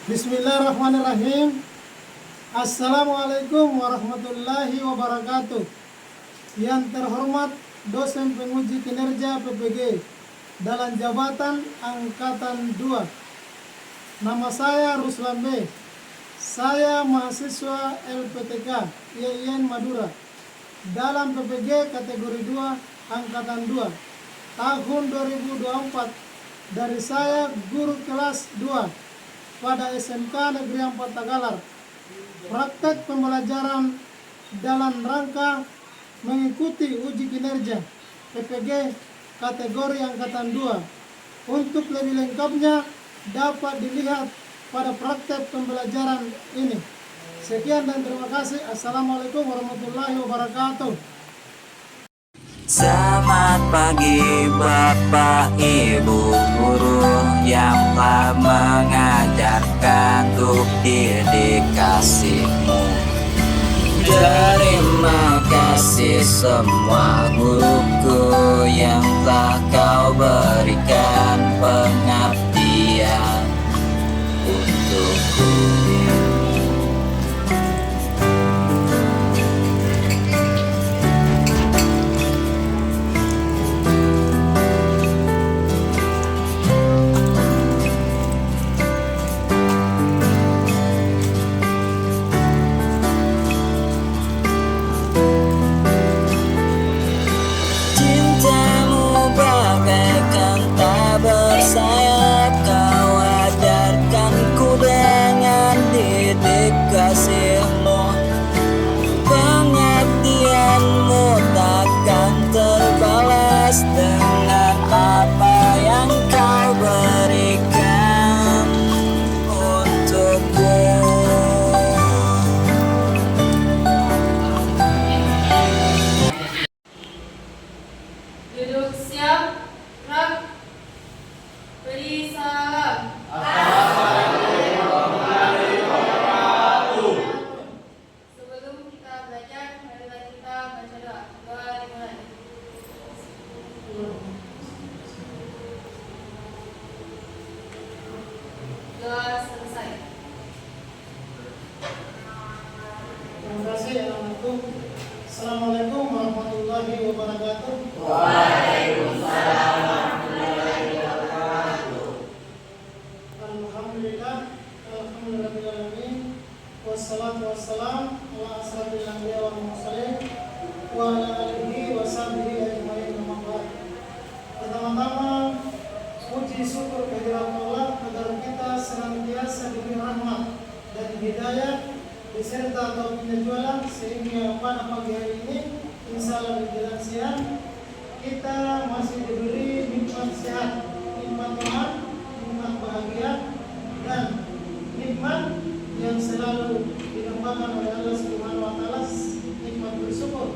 Bismillahirrahmanirrahim. Assalamualaikum warahmatullahi wabarakatuh. Yang terhormat dosen penguji kinerja PPG dalam jabatan Angkatan 2. Nama saya Ruslan B. Saya mahasiswa LPTK IAIN Madura dalam PPG kategori 2 Angkatan 2 tahun 2024. Dari saya guru kelas 2 pada SMK Negeri 4 Tagalar. Praktek pembelajaran dalam rangka mengikuti uji kinerja PPG kategori Angkatan 2. Untuk lebih lengkapnya dapat dilihat pada praktek pembelajaran ini. Sekian dan terima kasih. Assalamualaikum warahmatullahi wabarakatuh. Selamat pagi Bapak Ibu guru yang telah mengajarkan untuk didik kasihmu. Terima kasih semua guruku yang telah kau berikan pengabdian untukku. Bersayap kau ajarkanku dengan didik kasihmu. Pengabdianmu takkan terbalas dengan apa yang kau berikan untukku. Duduk siap, gerak. Beri salam. Sebelum kita belajar, marilah kita baca doa. Doa dimulai. Doa selesai. Terima kasih anakku. Assalamualaikum warahmatullahi wabarakatuh. Waalaikumsalam. Alhamdulillahirrahmanirrahim. Wassalatu wassalam ala asrafil anbiya wal mursalin wa ala alihi wa sahbihi ajma'in. Pertama-tama puji syukur kehadirat Allah agar kita senantiasa diberi rahmat dan hidayah beserta taufiknya jualan sehingga pada pagi hari ini insyaallah di jalan siang kita masih diberi nikmat sehat, nikmat iman, nikmat bahagia dan nikmat yang selalu dinamakan oleh Allah Subhanahu wa taala, nikmat bersyukur.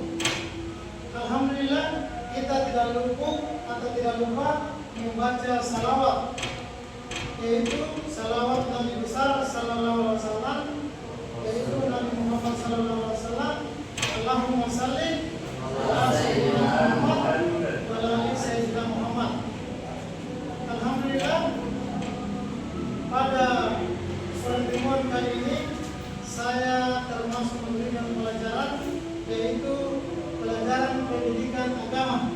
Alhamdulillah kita tidak lupa membaca salawat, yaitu salawat Nabi besar sallallahu alaihi wasallam, yaitu Nabi Muhammad sallallahu alaihi wasallam. Allahumma shalli ala sayyidina Muhammad wa ala ali sayyidina Muhammad. Alhamdulillah pada pertemuan kali ini saya termasuk memberikan pelajaran, yaitu pelajaran pendidikan agama.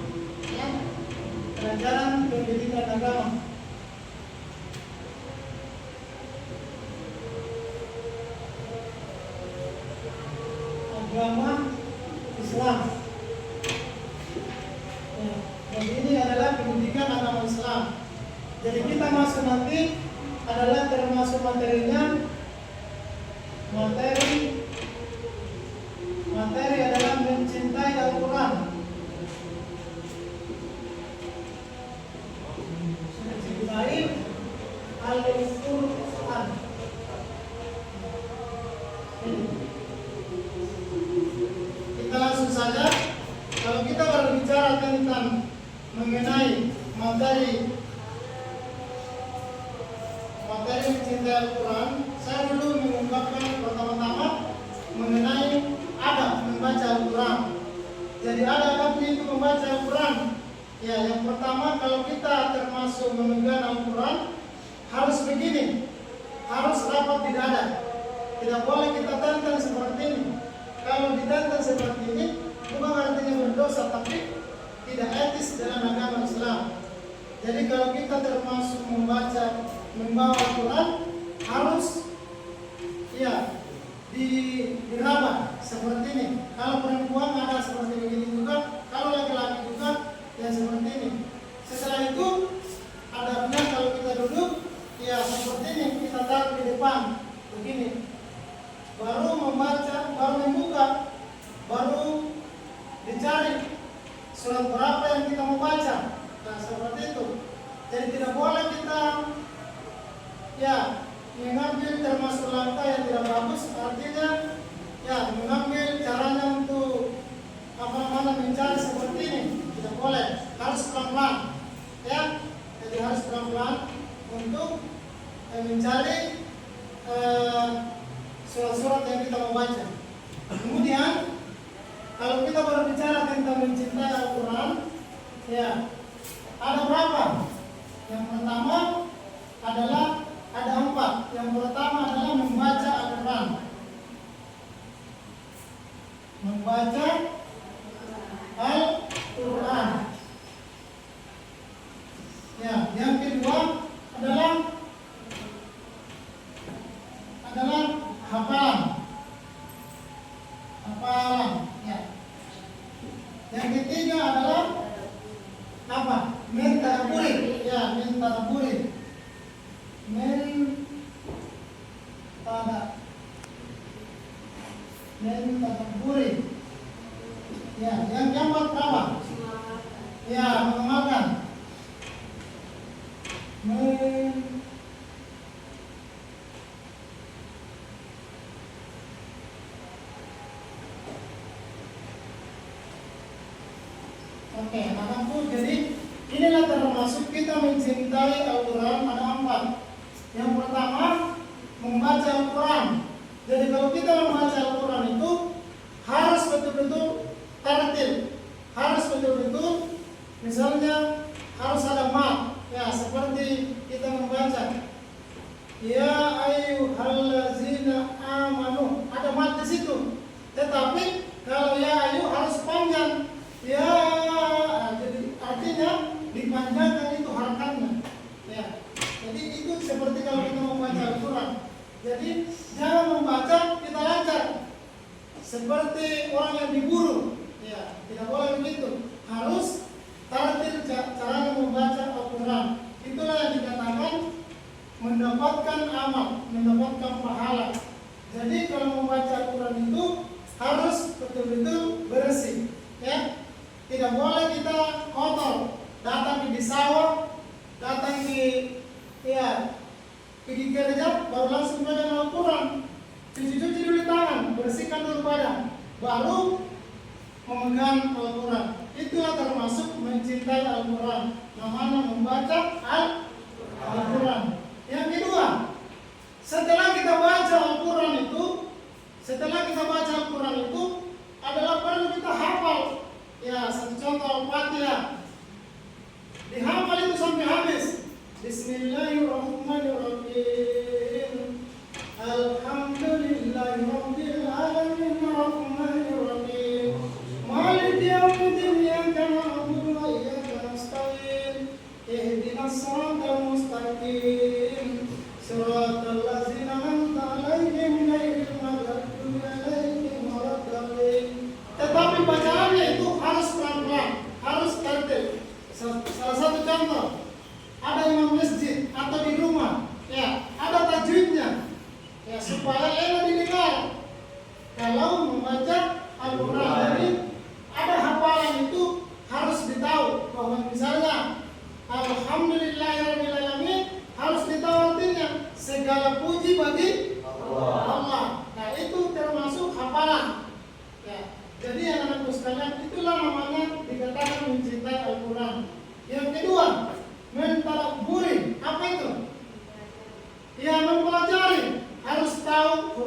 Pelajaran pendidikan agama. Agama Islam. Jadi ini adalah pendidikan agama Islam. Jadi kita masuk nanti adalah termasuk materinya materi adalah mencintai Al-Quran. Mencintai Al-Quran. Kita langsung saja. Kalau kita berbicara tentang mengenai materi mencintai Al-Quran, saya dulu mengungkapkan pertama-tama mengenai adab membaca Al-Quran. Jadi adab itu membaca Al-Quran. Ya, yang pertama kalau kita termasuk memegang Al-Quran harus begini. harus rapat di dada. Tidak boleh kita tantang seperti ini. Kalau ditantang seperti ini, bukan artinya berdosa, tapi tidak etis dalam agama Islam. Jadi kalau kita termasuk membawa Al-Quran, harus diraba seperti ini. Kalau perempuan ada seperti begini juga, kalau laki-laki juga seperti ini. Setelah itu adabnya kalau kita duduk seperti ini, kita taruh di depan begini. Baru membaca, baru membuka, baru dicari surat berapa yang kita mau baca. Nah, seperti itu. Jadi tidak boleh kita mengambil termasuk langkah yang tidak bagus, artinya mengambil caranya untuk mencari seperti ini. Tidak boleh, harus pelan-pelan. Jadi harus pelan-pelan untuk mencari surat-surat yang kita mau baca. Kemudian kalau kita berbicara tentang mencintai Al-Quran, ada berapa? Yang pertama adalah ada 4. Yang pertama adalah membaca Al-Quran. Membaca Al-Quran. Yang kedua adalah hafalan. Yang ketiga adalah apa? Mentadaburi. Mentadaburi. Yang keempat apa? Mengamalkan. Jadi inilah termasuk kita mencintai Al-Quran, ada 4. Yang pertama membaca Al-Quran. Jadi kalau kita membaca Al-Quran itu harus betul-betul tartil, harus betul-betul, misalnya harus ada mat, seperti kita membaca ya ayyuhallazina amanu, ada mat di situ. Tetapi kalau ya ayu harus panjang, jadi artinya dipanjangkan itu harakatnya. Jadi itu seperti kalau kita membaca Al-Quran. Jadi jangan membaca kita lancar seperti orang yang diburu. Tidak boleh begitu. Harus tartil cara membaca Al-Quran. Itulah yang dikatakan mendapatkan amal, mendapatkan pahala. Jadi kalau membaca Al-Quran itu harus betul-betul bersih. Tidak boleh kita kotor, datang di sawah, datang pergi kerja, baru langsung pegang Al-Quran. Cuci-cuci dulu tangan, bersihkan dulu badan, baru memegang Al-Quran. Itulah termasuk mencintai Al-Quran, namanya membaca Al-Quran. Yang kedua, setelah kita baca Al-Quran itu adalah perlu kita hafal. Satu contoh Al-Fatihah. Dihafal itu sampai habis. Bismillahirrahmanirrahim. Alhamdulillahirabbil alamin arrahmanirrahim. Maliki yaumiddin, iyyaka na'budu wa iyyaka nasta'in. Ihdinas siratal mustaqim. Siratal ladzina an'amta 'alaihim ghairil maghdubi 'alaihim waladdallin. Tetapi bacaannya itu harus pelan-pelan, harus tertib. Salah satu contoh, ada imam masjid atau di rumah, ada tajwidnya, supaya enak didengar. Kalau membaca Al-Quran, jadi ada hafalan itu harus ditahu bahwa misalnya Alhamdulillahirabbil alamin harus ditahu artinya segala puji bagi Allah. Nah, itu termasuk hafalan. Jadi anak-anakku sekalian, itulah namanya dikatakan mencintai Al-Quran. Yang kedua, mentadaburi. Apa itu? Mempelajari, harus tahu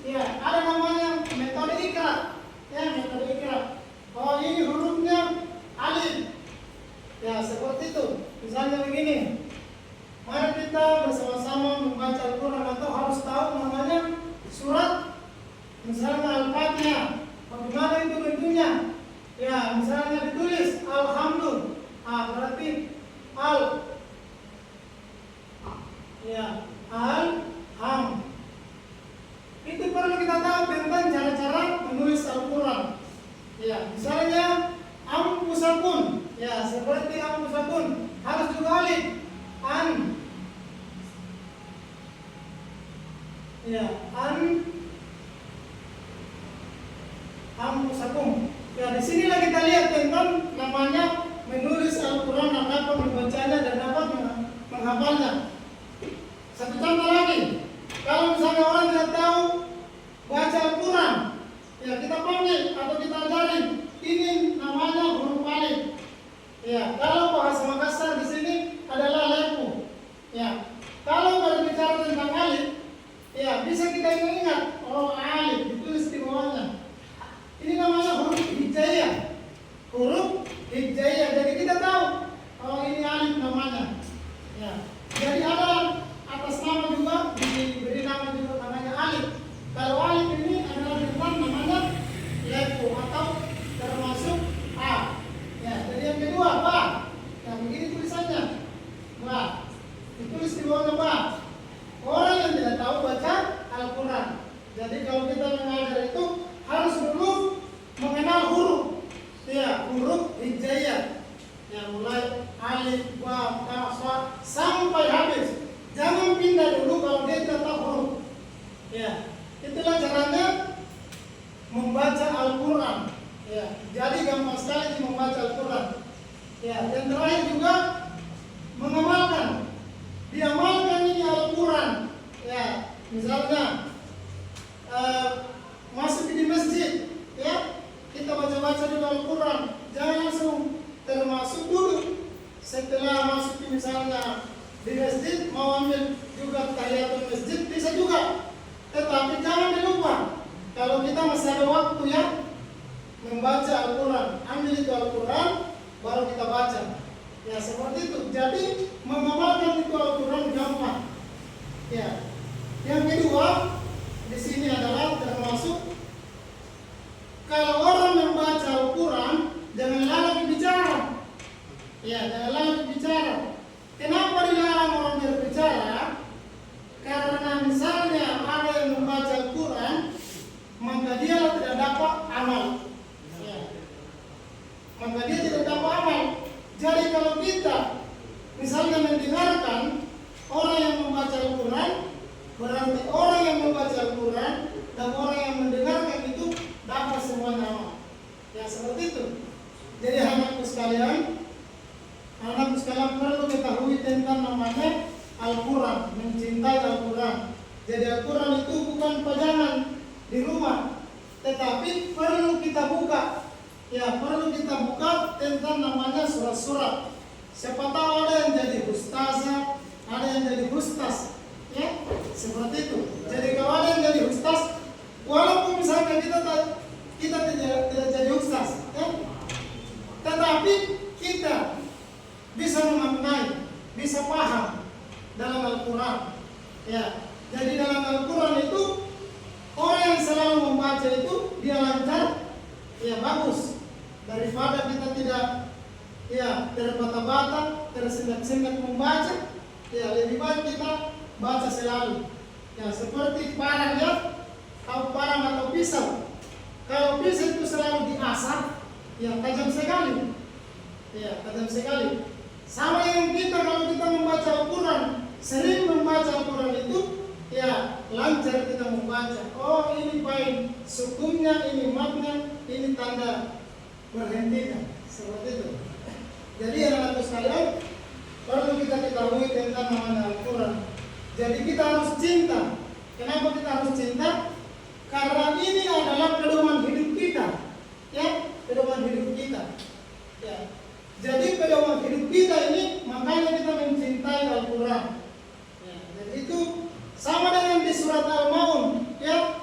Ya, ada namanya metode ikra. Ya, metode ikra. Oh, ini hurufnya alif. Ya, seperti itu. Misalnya begini. Mari kita bersama-sama membaca Al-Quran atau harus tahu namanya surat. Misalnya Al-Fatihah. Bagaimana itu bentuknya? Ya, misalnya ditulis Alhamdulillah. Berarti Al. Ya, Al-Ham. Itu perlu kita tahu tentang cara-cara menulis Al-Quran. Ya, misalnya Ampusakun. Ya, seperti Ampusakun harus juga alif. An. Ya, Ampusakun. Ya, di sinilah kita lihat tentang namanya menulis Al-Quran dan dapat membacanya dan dapat menghafalnya. Satu contoh lagi, kalau misalnya orang tidak tahu baca Al-Quran, ya kita panggil atau kita ajarin, ini namanya huruf alif. Ya, kalau bahasa Makassar di sini adalah lepu. Ya, kalau berbicara tentang alif, ya bisa kita ingat, oh alif ditulis di bawahnya. Ini namanya huruf hijaiyah. Huruf hijaiyah. Jadi kita tahu, oh ini alif namanya. Ya, jadi ada atas nama juga diberi nama juga namanya alif. Kalau alif ini adalah bukan namanya lepu atau termasuk a. Ya, jadi yang kedua ba. Ya, begini tulisannya. Ba. Ditulis di bawahnya ba. Orang yang tidak tahu baca Al-Quran. Jadi kalau kita mengajar itu harus dulu mengenal huruf. Ya, huruf hijaiyah. Ya, mulai alif, ba, ta, sa sampai habis. Jangan pindah dulu kalau dia tidak tahu huruf. Ya, itulah caranya membaca Al-Quran. Ya, jadi gampang sekali membaca Al-Quran. Ya, dan terakhir juga mengamalkan. Diamalkan ini Al-Quran. Ya, misalnya masuk di masjid, ya kita baca-baca dulu Al-Quran. Jangan langsung termasuk dulu. Setelah masuk misalnya di masjid mau ambil juga tahiyatul masjid bisa juga, tetapi jangan dilupa kalau kita masih ada waktu ya membaca Al-Quran, ambil itu Al-Quran baru kita baca. Ya seperti itu. Jadi mengamalkan itu Al-Quran gampang. Ya. Yang kedua di sini adalah termasuk kalau orang membaca Al-Quran jangan lalai bicara. Ya, jangan lalai bicara. Kenapa dilarang orang berbicara? Karena misalnya ada yang membaca Al-Quran, maka dia tidak dapat amal. Ya. Maka dia tidak dapat amal. Jadi kalau kita misalnya mendengarkan orang yang membaca Al-Quran, berarti orang yang membaca Al-Quran dan orang yang mendengarkan itu dapat semuanya amal. Ya seperti itu. Jadi anakku sekalian perlu ketahui tentang namanya Al-Quran, mencintai Al-Quran. Jadi Al-Quran itu bukan pajangan di rumah, tetapi perlu kita buka. Ya, perlu kita buka tentang namanya surat-surat. Siapa tahu ada yang jadi ustazah, ada yang jadi ustaz. Ya, seperti itu. Jadi kalau ada yang jadi ustaz, walaupun misalnya kita tidak jadi ustaz, ya, tetapi kita bisa memaknai, bisa paham dalam Al-Quran. Ya, jadi dalam Al-Quran itu orang yang selalu membaca itu dia lancar, ya bagus. Daripada kita tidak ya terbata-bata, tersendat-sendat membaca, ya lebih baik kita baca selalu. Ya seperti parang ya, atau parang atau pisau. Kalau pisau itu selalu diasah, ya tajam sekali. Ya tajam sekali. Sama yang kita kalau kita membaca Al-Quran, sering membaca Al-Quran itu, ya lancar kita membaca. Oh ini baik sukunnya, ini matnya, ini tanda berhentinya. Seperti itu. Jadi anak-anak sekalian perlu kita ketahui tentang namanya Al-Quran. Jadi kita harus cinta. Kenapa kita harus cinta? Karena ini adalah pedoman hidup kita. Ya, pedoman hidup kita. Ya. Jadi pedoman hidup kita ini makanya kita mencintai Al-Quran. Ya, jadi itu sama dengan di surat Al-Maun, ya.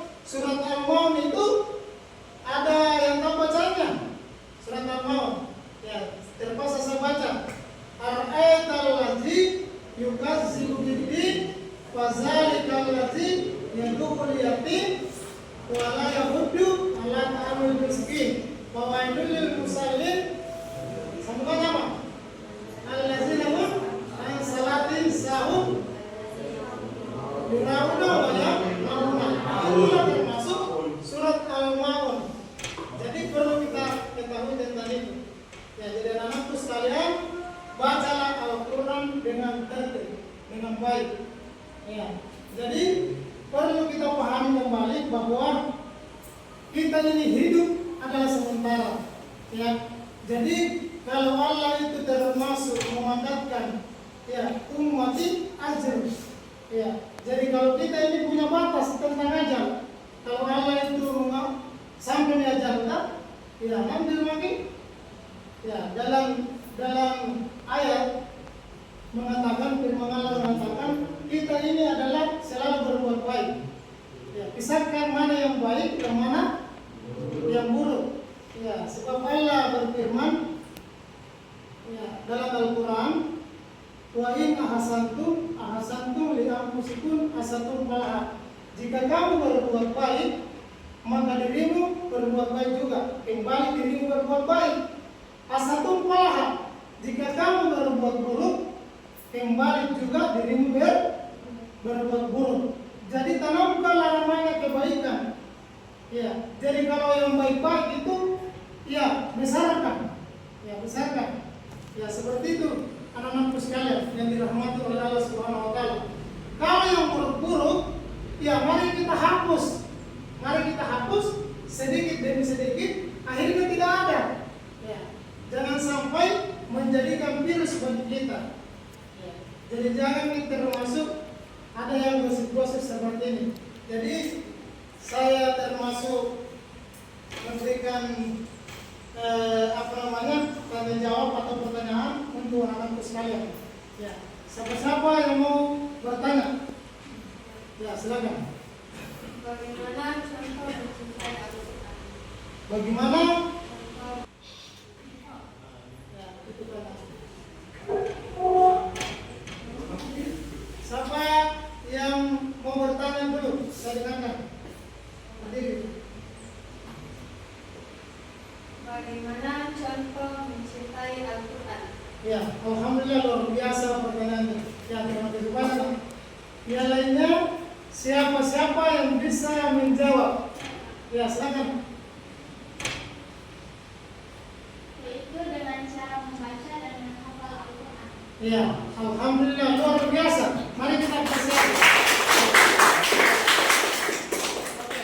yad'ul yatim wa la yahuddu ala ta'amil miskin wa wailul lil musallin. Sambungan apa? Allazina hum an salatin sahum yura'una wa ya'muruna. Itulah termasuk surat Al-Maun. Jadi perlu kita ketahui tentang itu. Ya, jadi anak-anakku sekalian, bacalah Al-Quran dengan tertib, dengan baik. Ya, jadi perlu kita pahami kembali bahwa kita ini hidup adalah sementara. Ya, jadi kalau Allah itu termasuk mengatakan, ya, ummati ajr. Ya, jadi kalau kita ini punya batas tentang ajal, kalau Allah itu sampai diajarkan, ya, ambil lagi. Ya, dalam ayat mengatakan, firman Allah mengatakan kita ini adalah selalu berbuat baik. Ya, pisahkan mana yang baik dan mana yang buruk. Ya, sebab Allah berfirman, ya, dalam Al-Quran, wa in ahsantum li anfusikum asatum falaha. Jika kamu berbuat baik, maka dirimu berbuat baik juga. Kembali dirimu berbuat baik. Asatum falaha. Jika kamu berbuat buruk, kembali juga dirimu berbuat buruk. Jadi tanamkanlah namanya kebaikan. Ya, jadi kalau yang baik-baik itu, ya, besarkan. Ya, besarkan. Ya, seperti itu anak-anakku sekalian yang dirahmati oleh Allah Subhanahu wa taala. Kalau yang buruk-buruk, ya, mari kita hapus. Mari kita hapus sedikit demi sedikit, akhirnya tidak ada. Ya, jangan sampai menjadikan virus bagi kita. Ya, jadi jangan kita termasuk ada yang gosip-gosip seperti ini. Jadi saya termasuk memberikan tanya jawab atau pertanyaan untuk anak-anakku sekalian. Ya, siapa-siapa yang mau bertanya? Ya, silakan. Bagaimana contoh mencintai Al-Quran? Bagaimana? Ya, itu kan. Siapa yang mau bertanya dulu? Saya dengarkan. Berdiri. Bagaimana contoh mencintai Al-Quran? Ya, alhamdulillah luar biasa pertanyaannya. Ya, terima kasih banyak. Yang lainnya, siapa-siapa yang bisa menjawab? Ya, silakan. Yaitu dengan cara membaca dan menghafal Al-Quran. Ya, alhamdulillah luar biasa. Mari kita persiapkan. Oke.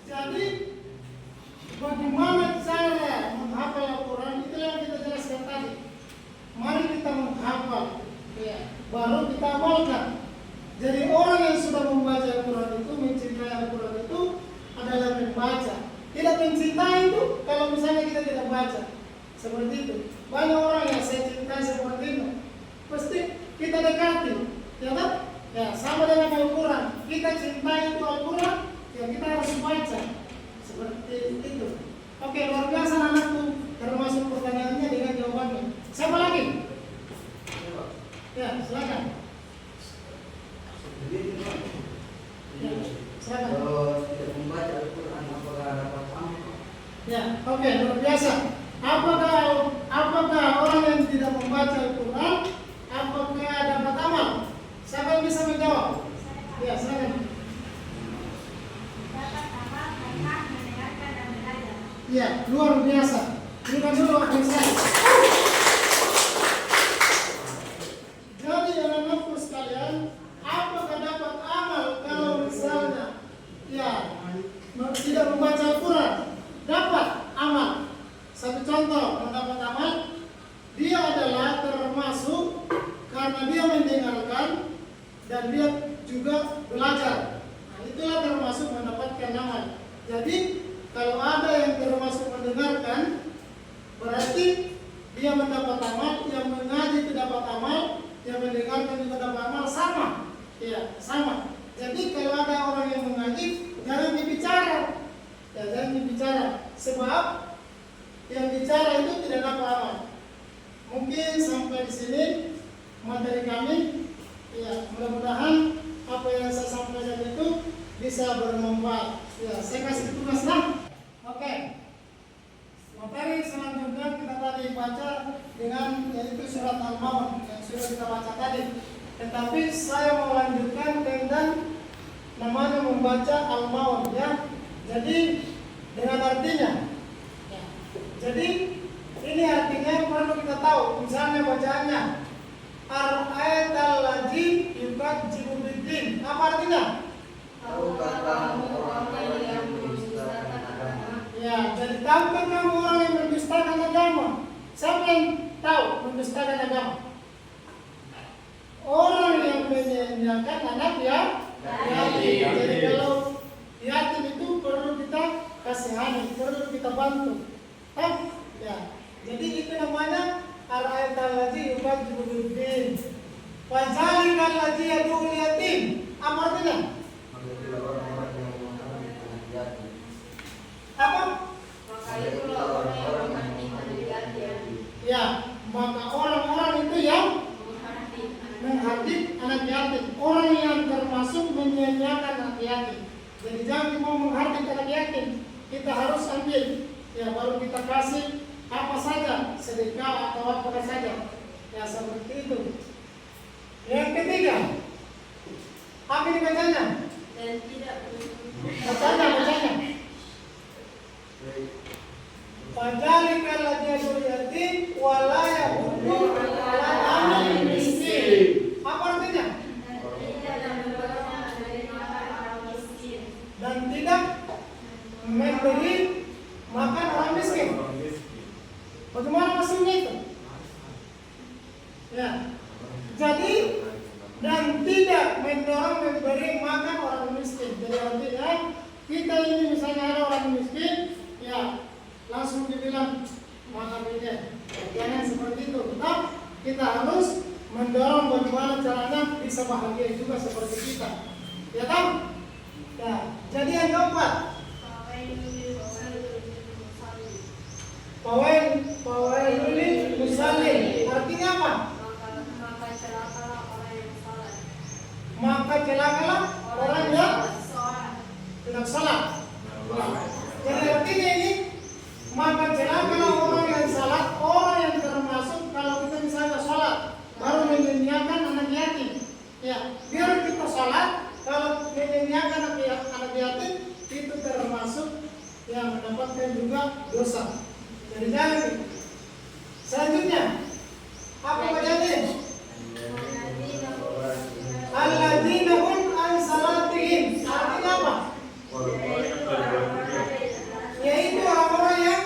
Jadi bagaimana cara menghafal Al-Quran itu yang kita jelaskan tadi. Mari kita menghafal, ya, baru kita amalkan. Jadi orang yang sudah membaca Al-Quran itu, mencintai Al-Quran itu adalah membaca. Tidak mencintai itu kalau misalnya kita tidak baca. Seperti itu. Banyak orang yang saya cintai seperti itu. Pasti kita dekati, ya kan? Ya, sama dengan Al-Quran. Kita cintai itu Al-Quran, ya kita harus baca. Seperti itu. Oke, luar biasa anakku. Termasuk pertanyaannya dengan jawabannya. Siapa lagi? Ya, silakan. Ya, silakan. Kalau tidak membaca Al-Quran, apakah dapat amal? Ya, oke, luar biasa. Apakah orang yang tidak membaca Al-Quran, apakah dapat amal? Siapa yang bisa menjawab? Ya, silakan. Dapat amal karena mendengarkan dan belajar. Ya, luar biasa. Berikan dulu waktu saya. Jadi anak-anakku sekalian, apakah dapat amal kalau misalnya, ya, tidak membaca Al-Quran? Dapat amal. Satu contoh mendapat amal, dia adalah termasuk karena dia mendengarkan dan dia juga belajar. Nah, itulah termasuk mendapatkan amal. Jadi kalau ada yang termasuk mendengarkan, berarti dia mendapat amal. Yang mengaji itu dapat amal, yang mendengarkan juga dapat amal, sama. Ya, sama. Jadi kalau ada orang yang mengaji, jangan dibicara. Ya, jangan dibicara. Sebab yang bicara itu tidak dapat amal. Mungkin sampai di sini materi kami. Ya, mudah-mudahan apa yang saya sampaikan itu bisa bermanfaat. Ya, saya kasih tugas nah. Oke. Materi selanjutnya kita tadi baca dengan yaitu surat Al-Maun yang sudah kita baca tadi. Tetapi saya mau lanjutkan dengan namanya membaca Al-Maun ya. Jadi dengan artinya. Ya. Jadi ini artinya perlu kita tahu. Misalnya bacaannya Ar-ayat al-ladzim yukadzibu bid-din. Apa artinya? Tahukah kamu orang yang mendustakan agama? Ya, jadi tahukah kamu orang yang mendustakan agama? Siapa yang tahu mendustakan agama? Orang yang menyanyiakan anak ya yatim. Jadi kalau yatim itu perlu kita kasihani, perlu kita bantu. Ya. Jadi itu namanya al-ayat al-ladzim yukadzibu bid-din. Wa zalikal ladzi yad'ul yatim. Apa artinya? Apa? Maka itulah orang yang menghati yatim. Ya, maka orang-orang itu yang menghardik anak yatim. Orang yang termasuk menyanyiakan anak yatim. Jadi jangan mau menghardik anak yatim. Kita harus ambil, ya baru kita kasih apa saja, sedekah atau apa saja. Ya seperti itu. Yang ketiga, apa ini bacanya? Dan tidak Bacanya. Fadzalikal ladzi yad'ul yatim wa la yahuddu 'ala ta'amil miskin. Apa artinya? Dan tidak memberi makan orang miskin. Bagaimana maksudnya itu? Ya. Jadi dan tidak mendorong memberi makan orang miskin. Jadi artinya kita ini misalnya ada orang miskin, ya langsung dibilang makan dia. Jangan seperti itu. Tetap kita harus mendorong bagaimana caranya bisa bahagia juga seperti kita. Ya kan? Ya. Jadi yang keempat, Fawailul musallin. Artinya apa? Maka celakalah orang yang tidak salat. Jadi artinya ini maka celakalah orang yang salat, orang yang termasuk kalau kita misalnya salat baru menyanyiakan anak yatim. Ya, biar kita salat kalau menyanyiakan anak yatim itu termasuk yang mendapatkan juga dosa. Jadi jangan. Selanjutnya apa bacanya? Alladzina hum an salatihim. Artinya apa? Yaitu orang-orang yang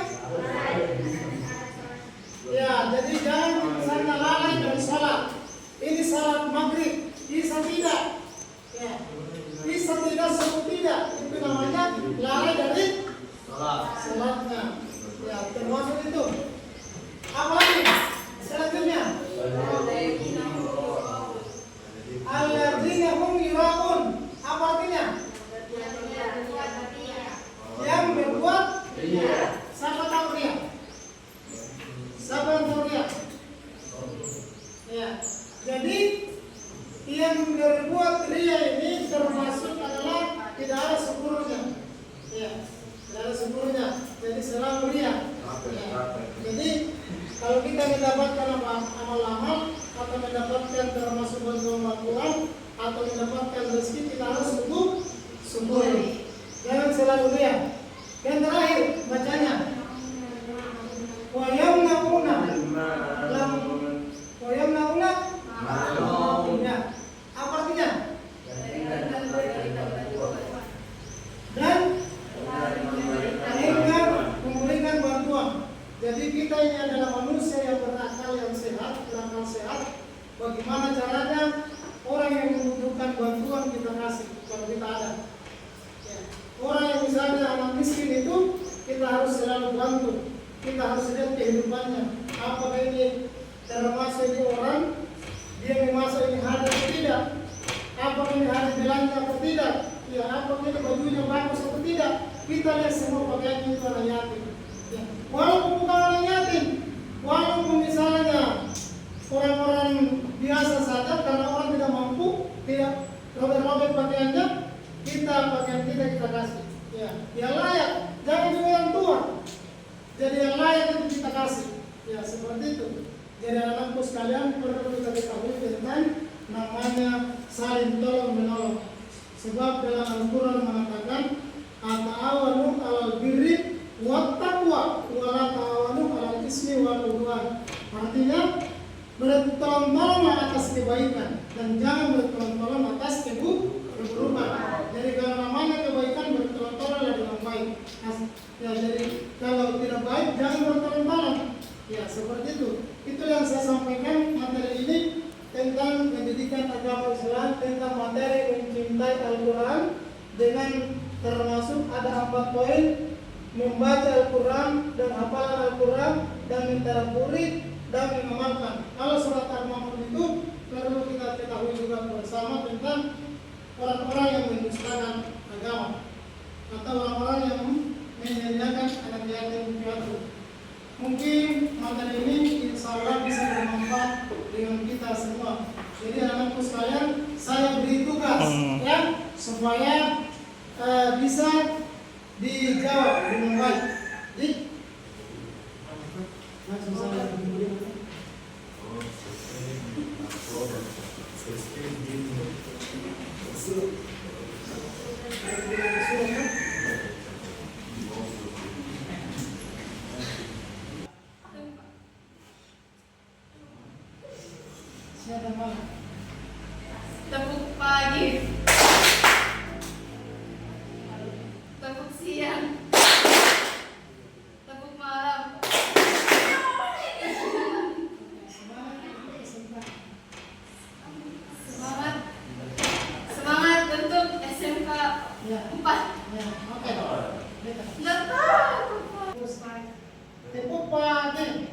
ya, jadi jangan misalnya lalai dari salat. Ini salat maghrib, bisa tidak? Ya, bisa tidak sebut tidak. Itu namanya lalai dari salatnya. Ya, termasuk itu. Apa lagi? Selanjutnya. Alladzina hum yura'un. Apa artinya? Yang berbuat ria. Siapa tahu ria? Siapa yang tahu ria? Ya. Jadi yang berbuat ria ini termasuk adalah tidak ada syukurnya. Ya. Tidak ada syukurnya. Jadi selalu ria. Ya. Jadi kalau kita mendapatkan amal-amal atau mendapatkan termasuk bantuan atau mendapatkan rezeki, kita harus syukur. Jangan selalu ria. Yang terakhir bacanya wa yamnauna ya. Apa artinya? Dan memberikan bantuan. Jadi kita ini adalah manusia yang berakal yang sehat, berakal sehat. Bagaimana caranya orang yang membutuhkan bantuan kita kasih kalau kita ada. Ya. Orang yang misalnya anak miskin itu kita harus selalu bantu. Kita harus lihat kehidupannya. Apakah ini termasuk ini orang dia memasak ini hari atau tidak? Apakah ini hari belanja atau tidak? Ya, apakah ini bajunya bagus atau tidak? Kita lihat semua pakaiannya itu anak yatim. Ya. Walaupun bukan orang yatim, walaupun misalnya orang-orang biasa saja karena orang tidak mampu, tidak robek-robek pakaiannya, pakaian kita kasih. Ya, yang layak, jangan juga yang tua. Jadi yang layak itu kita kasih. Ya, seperti itu. Jadi anak-anakku sekalian perlu kita ketahui tentang namanya saling tolong menolong. Sebab dalam Al-Quran mengatakan, "Ata'awanu 'alal birri wat taqwa wa la ta'awanu 'alal ismi wal 'udwan." Artinya, bertolong-tolong atas kebaikan dan jangan bertolong-tolong atas keburukan. Jadi kalau namanya kebaikan bertolong-tolong dengan baik. Ya, jadi kalau tidak baik jangan bertolong-tolong. Ya, seperti itu. Itu yang saya sampaikan materi ini tentang pendidikan agama Islam, tentang materi mencintai Al-Quran dengan termasuk ada 4 poin: membaca Al-Quran dan hafalan Al-Quran dan mentadabburi dan mengamalkan. Kalau surat Al-Maun itu perlu kita ketahui juga bersama tentang orang-orang yang mendustakan agama atau orang-orang yang menyediakan anak yatim piatu. Mungkin materi ini insya Allah bisa bermanfaat dengan kita semua. Jadi anak-anakku sekalian, saya beri tugas ya supaya bisa dijawab dengan baik. Jadi, Tepuk pagi, tepuk siang, tepuk malam. Semangat, semangat untuk SMK 4. oke. Nggak tahu. Tepuk pagi,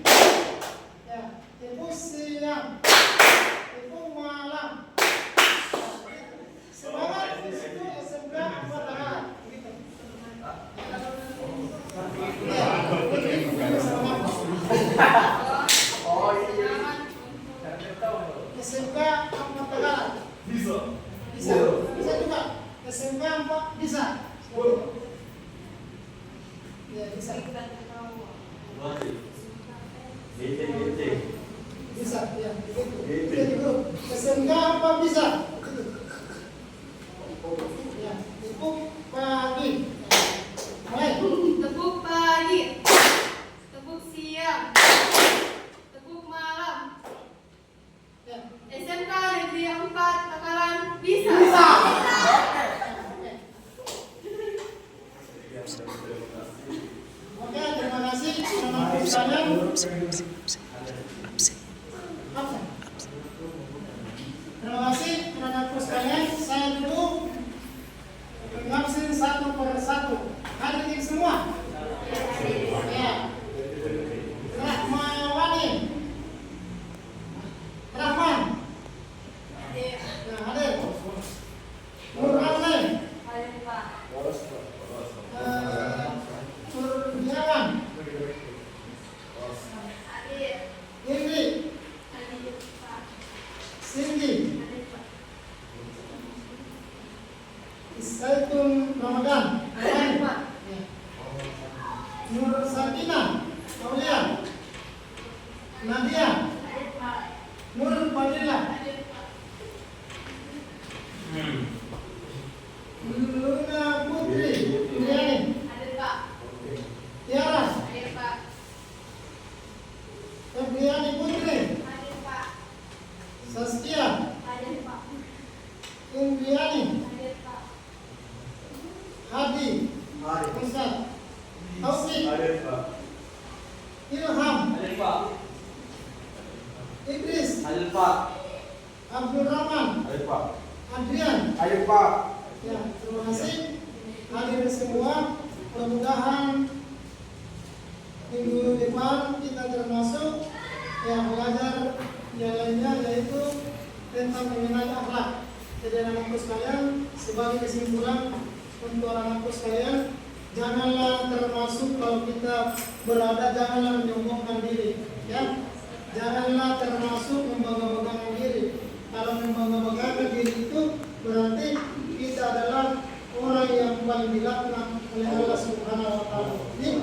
ya, tepuk siang, tepuk malam. Semangat untuk SMK 4 Tangerang. Gitu. Ya, SMK 4 Tangerang. Bisa juga. SMK 4 bisa. Ya, bisa. Bisa, ya. Jadi grup. SMK apa bisa? Ya, tepuk pagi. Mulai. Tepuk pagi, tepuk siang, tepuk malam. Ya. SMK Negeri 4 Tangerang bisa. Bisa. Oke, terima kasih teman-teman sekalian. Terima kasih teman-teman sekalian. Saya dulu mengabsen satu per satu. Hadir semua. Ya. Rahmawati. Rahman. Ya, hadir. Nurani. Kurniawan. Indri. Cindy. Isaitun Ramadan. Ya. Nur Sakina. Aulia. Nadia. Nur Fadila. Luna Putri. Indriani. Tiara. Febriani Putri. Saskia. Indriani. Hadi. Ustaz. Taufik. Ilham. Idris. Abdul Rahman. Adrian. Ya, terima kasih hadirin semua. Mudah-mudahan minggu depan kita termasuk yang belajar yang lainnya, yaitu tentang mengenal akhlak. Jadi anak-anakku sekalian, sebagai kesimpulan untuk anak-anakku sekalian, janganlah termasuk kalau kita berada, janganlah menyombongkan diri, ya. Janganlah termasuk membangga-banggakan diri. Kalau membangga-banggakan diri itu berarti kita adalah kembali dilaknat oleh Allah Subhanahu wa taala. Ya.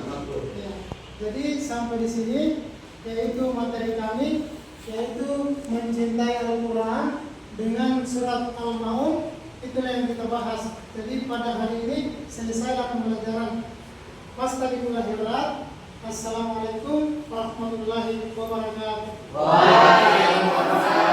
Jadi sampai di sini yaitu materi kami, yaitu mencintai Al-Qur'an dengan surat Al-Maun. Itulah yang kita bahas. Jadi pada hari ini selesailah pembelajaran. Fastabiqul khairat. Assalamualaikum warahmatullahi wabarakatuh. Waalaikumsalam.